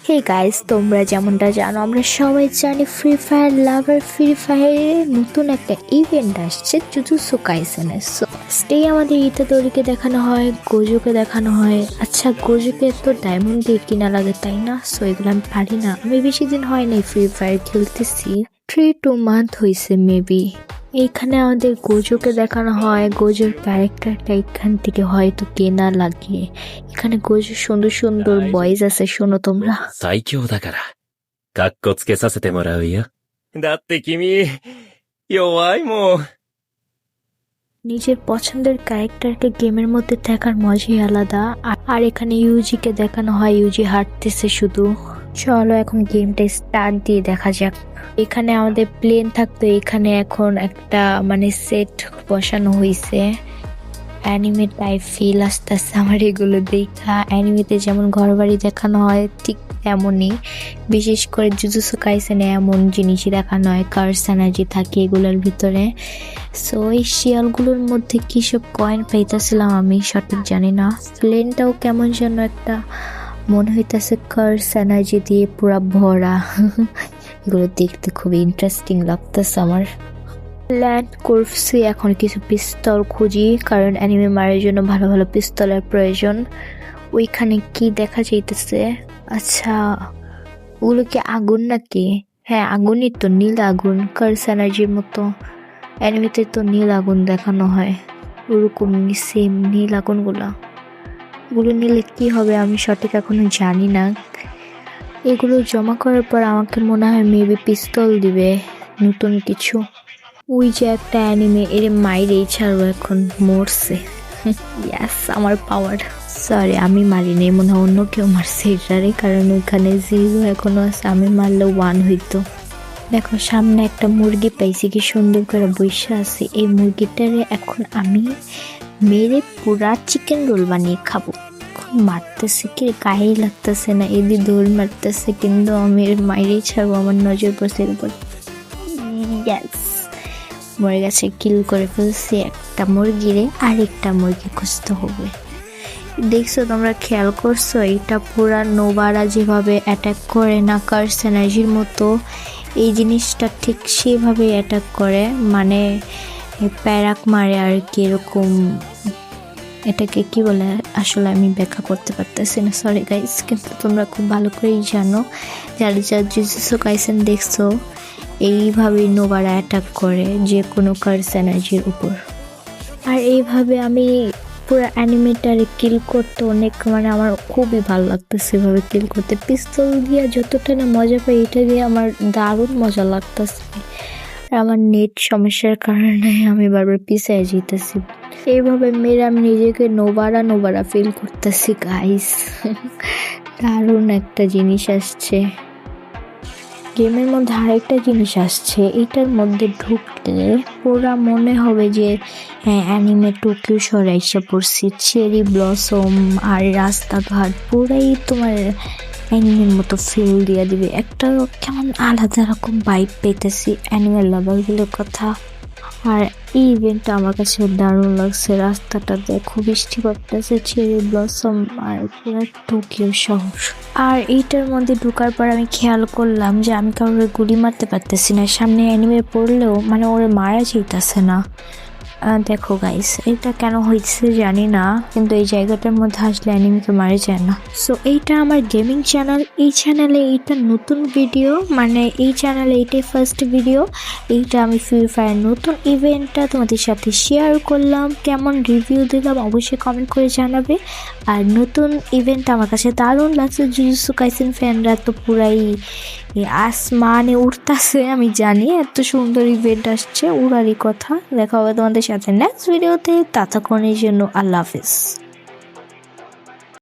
Hey guys, তোমরা যেমনটা জানো আমরা সবাই জানি ফ্রি ফায়ার লাভার ফ্রি ফায়ারে নতুন একটা ইভেন্ট আসছে জুজুৎসু কাইসেনের। সো স্টেই আমাদের ইতাদোরিকে দেখানো হয়, গোজোকে দেখানো হয়। আচ্ছা, গোজোকে তো ডায়মন্ড দিয়ে কিনা লাগে তাই না? সো এগুলো আমি পারি না, আমি বেশি দিন হয়নি ফ্রি ফায়ার খেলতেছি, 3-2 মান্থ হয়েছে মেবি। এইখানে আমাদের গোজোকে দেখানো হয়, গোজোর ক্যারেক্টারটা এখান থেকে হয়তো কেনা লাগে। এখানে গোজো সুন্দর সুন্দর বয়েজ আছে, শোনো তোমরা। 最強だから、かっこつけさせてもらうよ。だって君、弱いもん。 নিজের পছন্দের ক্যারেক্টারকে গেমের মধ্যে দেখার মজাই আলাদা। আর এখানে ইউজিকে দেখানো হয়, ইউজি হাঁটতেছে শুধু। চলো এখন গেমটা স্টার্ট দিয়ে দেখা যাক। এখানে আমাদের প্লেন থাকতো, এখানে এখন একটা সেট বসানো হয়েছে। অ্যানিমে টাইপ ফিল আসতেছে আমার এগুলো দেখা। অ্যানিমেতে যেমন ঘরবাড়ি দেখানো হয় ঠিক তেমনই, বিশেষ করে জুজুৎসু কাইসেনে এমন জিনিসই দেখানো হয়, কার্স এনার্জি থাকে এগুলোর ভিতরে। সো এই শিয়ালগুলোর মধ্যে কী সব কয়েন পাইতেছিলাম আমি সঠিক জানি না। প্লেনটাও কেমন যেন একটা মনে হইতেছে কার্স এনার্জি দিয়ে পুরা ভরা। এগুলো দেখতে খুবই ইন্টারেস্টিং লাগতেছে আমার। ল্যান্ড করছি, এখন কিছু পিস্তল খুঁজি, কারণ অ্যানিমে মারার জন্য ভালো ভালো পিস্তলের প্রয়োজন। ওইখানে কি দেখা যাইতেছে? আচ্ছা, ওগুলো কি আগুন নাকি? হ্যাঁ আগুনই তো, নীল আগুন, কার্স এনার্জির মতো। অ্যানিমেতে তো নীল আগুন দেখানো হয়, ওরকম সেম নীল আগুনগুলো। ওগুলো নিলে কি হবে আমি সঠিক এখনো জানি না। এগুলো জমা করার পর আমাকে মনে হয় মেবি পিস্তল দিবে, নতুন কিছু। ওই যে একটা অ্যানিমে, এর মাইরেই ছাড়বো, এখন মরছে। ইয়াস, আমার পাওয়ার। সরি আমি মারিনি, মনে হয় অন্য কেউ মারছে এটারে, কারণ ওইখানে 0 এখনো আছে, আমি মারলে 1 হইতো। দেখো সামনে একটা মুরগি পাইছি, কি সুন্দর করে বৈশা আছে। এই মুরগিটারে এখন আমি মেরে পুরা চিকেন রোল বানিয়ে খাবো। এখন মারতেছে কি গায়ে লাগতেছে না, এদি দৌড় মারতেছে, কিন্তু আমি এর মাইরেই ছাড়বো, আমার নজর পড়ছে এর উপর। ইয়াস, মরে গেছে, কিল করে ফেলছি একটা মুরগিরে, আরেকটা মুরগি খুঁজতে হবে। দেখছো তোমরা, খেয়াল করছো এটা পুরা নোবারা যেভাবে অ্যাটাক করে না কার্স এনার্জির মতো, এই জিনিসটা ঠিক সেভাবে অ্যাটাক করে, প্যারাক মারে আর কি এরকম। এটাকে কি বলে আসলে আমি ব্যাখ্যা করতে পারতেছি না, সরি গাইস, কিন্তু তোমরা খুব ভালো করেই জানো যারা জুজুৎসু কাইসেন দেখছো, এইভাবেই নোবারা অ্যাটাক করে যে কোনো কার্স এনার্জির উপর। আর এইভাবে আমি পুরো অ্যানিমেটারে কিল করতে অনেক আমার খুবই ভালো লাগতেছে এভাবে কিল করতে। পিস্তল দিয়ে যতটা না মজা পাই, এটা দিয়ে আমার দারুণ মজা লাগতেছে। আর আমার নেট সমস্যার কারণে আমি বারবার পিছিয়ে যেতেছি। এইভাবে মেরে আমি নিজেকে নোবারা ফিল করতেছি গাইস। দারুণ একটা জিনিস আসছে গেমের মধ্যে। আরেকটা জিনিস আসছে, এটার মধ্যে ঢুকলে পুরা মনে হবে যে হ্যাঁ অ্যানিমে টোকিও শহরে এসে পড়ছি। চেরি ব্লসম আর রাস্তাঘাট পুরাই তোমার অ্যানিমের মতো ফিল দিয়ে দিবে, একটা কেমন আলাদা রকম ভাইব পেতেছি অ্যানিমের লাভারগুলোর কথা। আর এই ইভেন্টটা আমার কাছে দারুণ লাগছে। রাস্তাটা দেখো, বৃষ্টি পড়তেছে, চেরি ব্লসম আর পুরো টোকিও শহর। আর এইটার মধ্যে ঢোকার পর আমি খেয়াল করলাম যে আমি কাউকে গুলি মারতে পারতেছি না, সামনে অ্যানিমে পড়লেও ওরা মারা যাইতেছে না। দেখো গাইস, এটা কেন হয়েছে জানি না, কিন্তু এই জায়গাটার মধ্যে আসলে অ্যানিমেকে মারা যায় না। সো এইটা আমার গেমিং চ্যানেল, এই চ্যানেলে এইটা নতুন ভিডিও, এই চ্যানেলে এইটাই ফার্স্ট ভিডিও। এইটা আমি ফ্রি ফায়ার নতুন ইভেন্টটা তোমাদের সাথে শেয়ার করলাম, কেমন রিভিউ দিলাম অবশ্যই কমেন্ট করে জানাবে। আর নতুন ইভেন্ট আমার কাছে দারুণ লাগছে। জুজুৎসু কাইসেন ফ্যানরা তো পুরাই আসমানে উঠতেছে, আমি জানি এত সুন্দর ইভেন্ট আসছে, উড়ারই কথা। দেখা হবে তোমাদের সাথে নেক্সট ভিডিওতে, ততক্ষণের জন্য আল্লাহ হাফিজ।